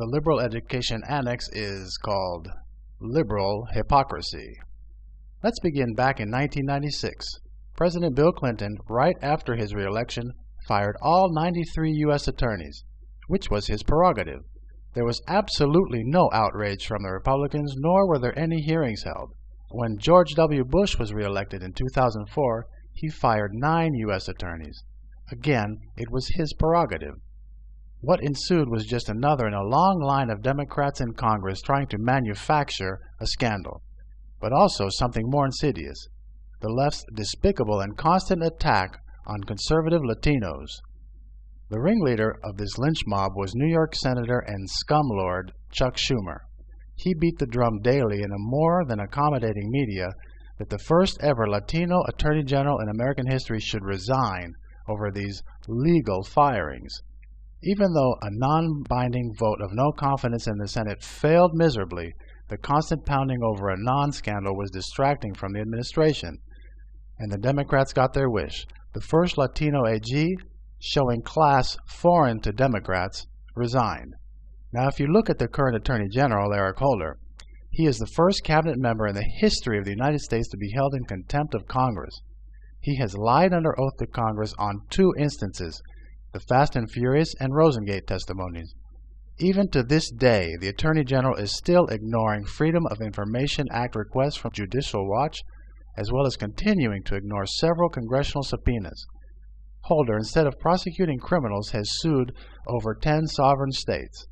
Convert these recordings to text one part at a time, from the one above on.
the liberal education annex is called liberal hypocrisy. Let's begin back in 1996. President Bill Clinton, right after his re-election, fired all 93 U.S. attorneys, which was his prerogative. There was absolutely no outrage from the Republicans, nor were there any hearings held. When George W. Bush was re-elected in 2004, he fired 9 U.S. attorneys. Again, it was his prerogative. What ensued was just another in a long line of Democrats in Congress trying to manufacture a scandal, but also something more insidious: the left's despicable and constant attack on conservative Latinos. The ringleader of this lynch mob was New York Senator and scumlord Chuck Schumer. He beat the drum daily in a more than accommodating media that the first ever Latino Attorney General in American history should resign over these legal firings. Even though a non-binding vote of no confidence in the Senate failed miserably, the constant pounding over a non-scandal was distracting from the administration, and the Democrats got their wish. The first Latino AG, showing class foreign to Democrats, resigned. Now, if you look at the current Attorney General, Eric Holder, he is the first cabinet member in the history of the United States to be held in contempt of Congress. He has lied under oath to Congress on 2 instances, the Fast and Furious and Rosengate testimonies. Even to this day, the Attorney General is still ignoring Freedom of Information Act requests from Judicial Watch, as well as continuing to ignore several congressional subpoenas. Holder, instead of prosecuting criminals, has sued over 10 sovereign states.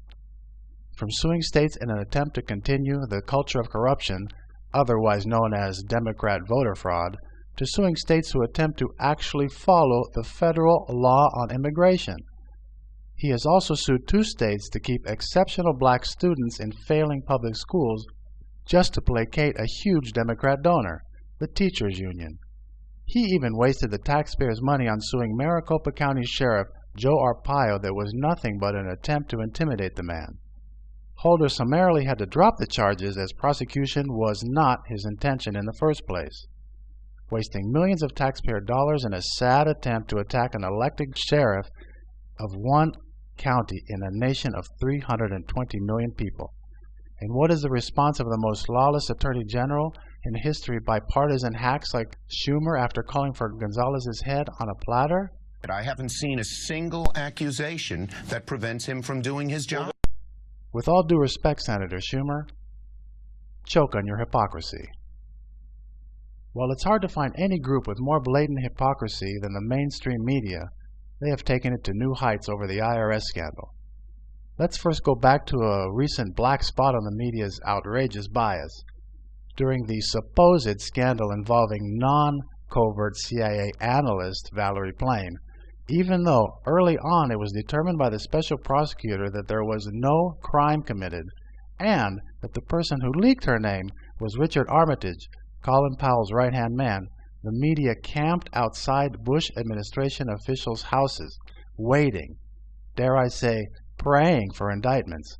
From suing states in an attempt to continue the culture of corruption, otherwise known as Democrat voter fraud, to suing states who attempt to actually follow the federal law on immigration. He has also sued 2 states to keep exceptional black students in failing public schools just to placate a huge Democrat donor, the Teachers Union. He even wasted the taxpayers' money on suing Maricopa County Sheriff Joe Arpaio that was nothing but an attempt to intimidate the man. Holder summarily had to drop the charges as prosecution was not his intention in the first place. Wasting millions of taxpayer dollars in a sad attempt to attack an elected sheriff of one county in a nation of 320 million people. And what is the response of the most lawless Attorney General in history by partisan hacks like Schumer after calling for Gonzalez's head on a platter? I haven't seen a single accusation that prevents him from doing his job. With all due respect, Senator Schumer, choke on your hypocrisy. While it's hard to find any group with more blatant hypocrisy than the mainstream media, they have taken it to new heights over the IRS scandal. Let's first go back to a recent black spot on the media's outrageous bias. During the supposed scandal involving non-covert CIA analyst Valerie Plame, even though early on it was determined by the special prosecutor that there was no crime committed, and that the person who leaked her name was Richard Armitage, Colin Powell's right-hand man, the media camped outside Bush administration officials' houses, waiting, dare I say, praying for indictments.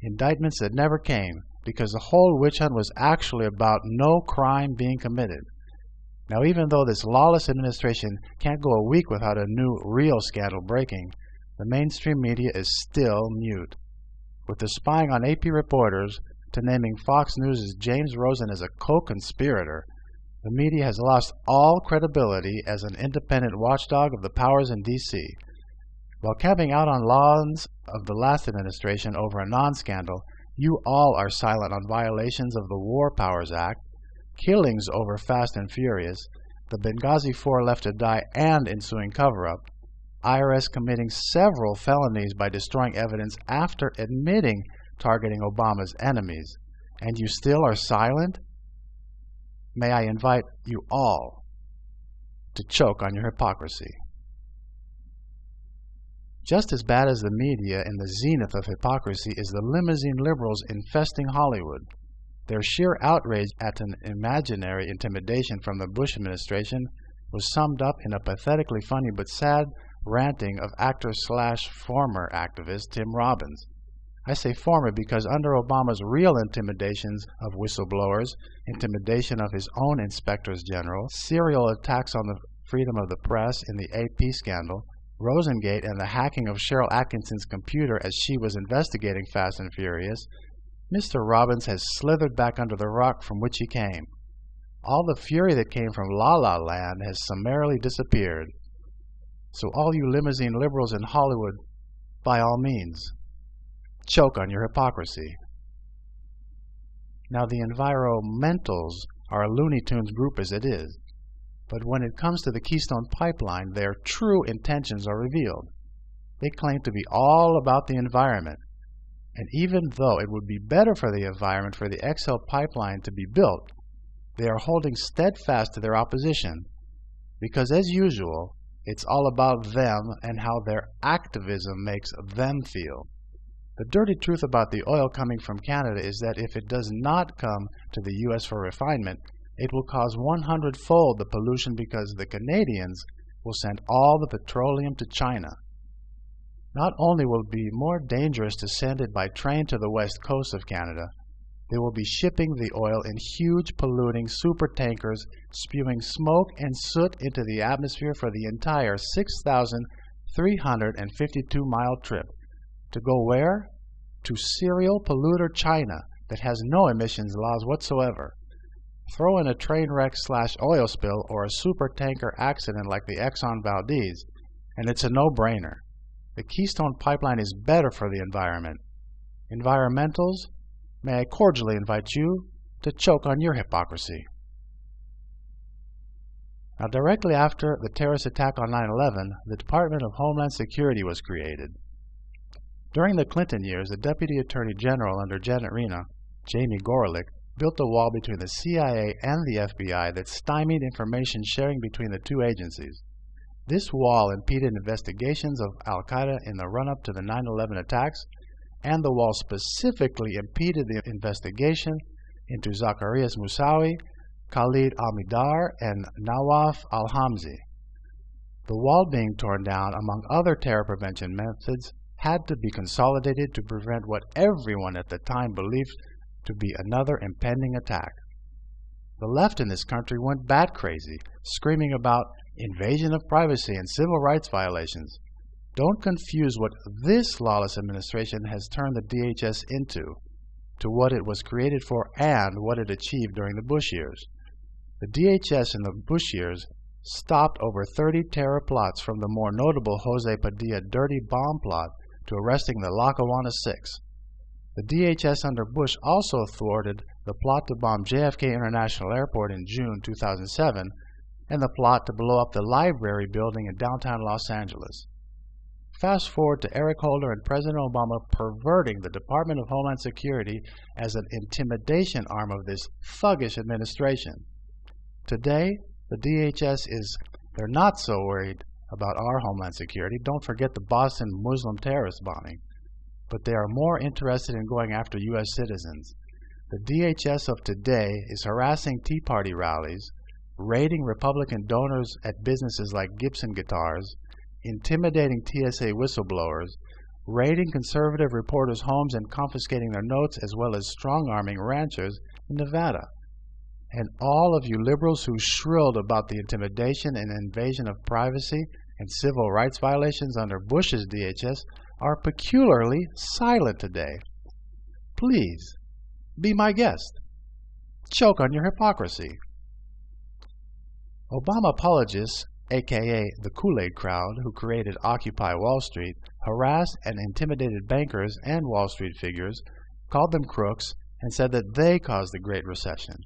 Indictments that never came, because the whole witch hunt was actually about no crime being committed. Now, even though this lawless administration can't go a week without a new real scandal breaking, the mainstream media is still mute. With the spying on AP reporters to naming Fox News' James Rosen as a co-conspirator, the media has lost all credibility as an independent watchdog of the powers in D.C. While camping out on lawns of the last administration over a non-scandal, you all are silent on violations of the War Powers Act, killings over Fast and Furious, the Benghazi 4 left to die and ensuing cover-up, IRS committing several felonies by destroying evidence after admitting targeting Obama's enemies, and you still are silent? May I invite you all to choke on your hypocrisy. Just as bad as the media in the zenith of hypocrisy is the limousine liberals infesting Hollywood. Their sheer outrage at an imaginary intimidation from the Bush administration was summed up in a pathetically funny but sad ranting of actor/former activist Tim Robbins. I say former because under Obama's real intimidations of whistleblowers, intimidation of his own inspectors general, serial attacks on the freedom of the press in the AP scandal, Rosengate and the hacking of Cheryl Atkinson's computer as she was investigating Fast and Furious, Mr. Robbins has slithered back under the rock from which he came. All the fury that came from La La Land has summarily disappeared. So all you limousine liberals in Hollywood, by all means, choke on your hypocrisy. Now the environmentals are a Looney Tunes group as it is, but when it comes to the Keystone Pipeline, their true intentions are revealed. They claim to be all about the environment, and even though it would be better for the environment for the XL pipeline to be built, they are holding steadfast to their opposition, because as usual, it's all about them and how their activism makes them feel. The dirty truth about the oil coming from Canada is that if it does not come to the U.S. for refinement, it will cause 100-fold the pollution because the Canadians will send all the petroleum to China. Not only will it be more dangerous to send it by train to the west coast of Canada, they will be shipping the oil in huge polluting super tankers spewing smoke and soot into the atmosphere for the entire 6,352-mile trip. To go where? To serial polluter China that has no emissions laws whatsoever. Throw in a train wreck / oil spill or a super tanker accident like the Exxon Valdez, and it's a no-brainer. The Keystone Pipeline is better for the environment. Environmentals, may I cordially invite you to choke on your hypocrisy. Now, directly after the terrorist attack on 9/11, the Department of Homeland Security was created. During the Clinton years, the Deputy Attorney General under Janet Reno, Jamie Gorelick, built a wall between the CIA and the FBI that stymied information sharing between the two agencies. This wall impeded investigations of al-Qaeda in the run-up to the 9/11 attacks, and the wall specifically impeded the investigation into Zacarias Moussaoui, Khalid al-Mihdhar, and Nawaf al-Hamzi. The wall being torn down, among other terror prevention methods, had to be consolidated to prevent what everyone at the time believed to be another impending attack. The left in this country went bat crazy, screaming about invasion of privacy and civil rights violations. Don't confuse what this lawless administration has turned the DHS into, to what it was created for and what it achieved during the Bush years. The DHS in the Bush years stopped over 30 terror plots, from the more notable Jose Padilla dirty bomb plot to arresting the Lackawanna Six. The DHS under Bush also thwarted the plot to bomb JFK International Airport in June 2007 and the plot to blow up the library building in downtown Los Angeles. Fast forward to Eric Holder and President Obama perverting the Department of Homeland Security as an intimidation arm of this thuggish administration. Today, the DHS they're not so worried about our Homeland Security. Don't forget the Boston Muslim terrorist bombing. But they are more interested in going after U.S. citizens. The DHS of today is harassing Tea Party rallies, raiding Republican donors at businesses like Gibson Guitars, intimidating TSA whistleblowers, raiding conservative reporters' homes and confiscating their notes, as well as strong-arming ranchers in Nevada. And all of you liberals who shrilled about the intimidation and invasion of privacy and civil rights violations under Bush's DHS are peculiarly silent today. Please, be my guest. Choke on your hypocrisy. Obama apologists, aka the Kool-Aid crowd who created Occupy Wall Street, harassed and intimidated bankers and Wall Street figures, called them crooks, and said that they caused the Great Recession.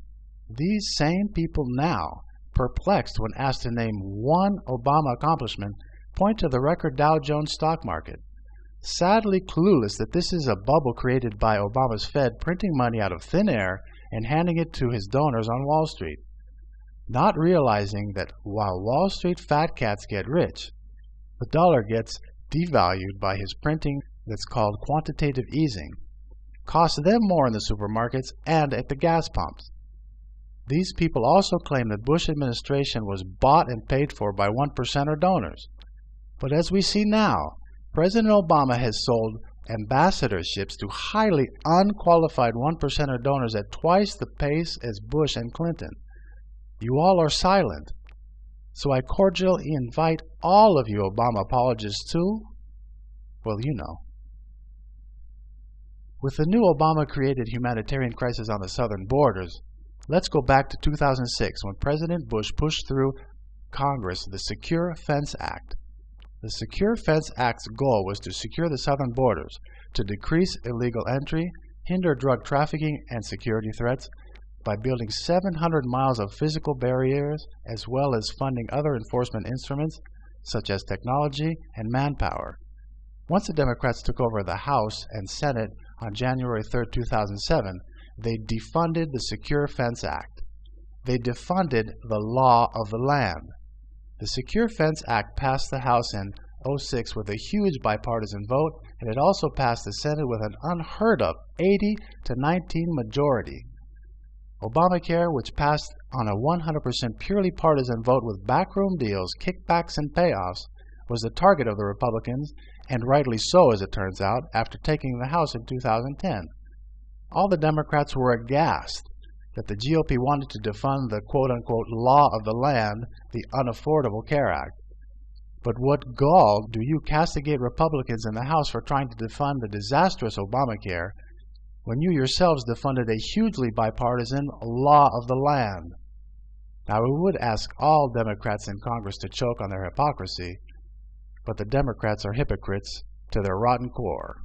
These same people now, perplexed when asked to name one Obama accomplishment, point to the record Dow Jones stock market. Sadly clueless that this is a bubble created by Obama's Fed printing money out of thin air and handing it to his donors on Wall Street. Not realizing that while Wall Street fat cats get rich, the dollar gets devalued by his printing that's called quantitative easing. Costs them more in the supermarkets and at the gas pumps. These people also claim that Bush administration was bought and paid for by 1%er donors. But as we see now, President Obama has sold ambassadorships to highly unqualified 1%er donors at twice the pace as Bush and Clinton. You all are silent. So I cordially invite all of you Obama apologists to, well, you know. With the new Obama-created humanitarian crisis on the southern borders, let's go back to 2006 when President Bush pushed through Congress the Secure Fence Act. The Secure Fence Act's goal was to secure the southern borders, to decrease illegal entry, hinder drug trafficking and security threats by building 700 miles of physical barriers, as well as funding other enforcement instruments such as technology and manpower. Once the Democrats took over the House and Senate on January 3, 2007, they defunded the Secure Fence Act. They defunded the law of the land. The Secure Fence Act passed the House in 2006 with a huge bipartisan vote, and it also passed the Senate with an unheard of 80-19 majority. Obamacare, which passed on a 100% purely partisan vote with backroom deals, kickbacks, and payoffs, was the target of the Republicans, and rightly so as it turns out, after taking the House in 2010. All the Democrats were aghast that the GOP wanted to defund the quote-unquote law of the land, the Unaffordable Care Act. But what gall do you castigate Republicans in the House for trying to defund the disastrous Obamacare when you yourselves defunded a hugely bipartisan law of the land? Now, we would ask all Democrats in Congress to choke on their hypocrisy, but the Democrats are hypocrites to their rotten core.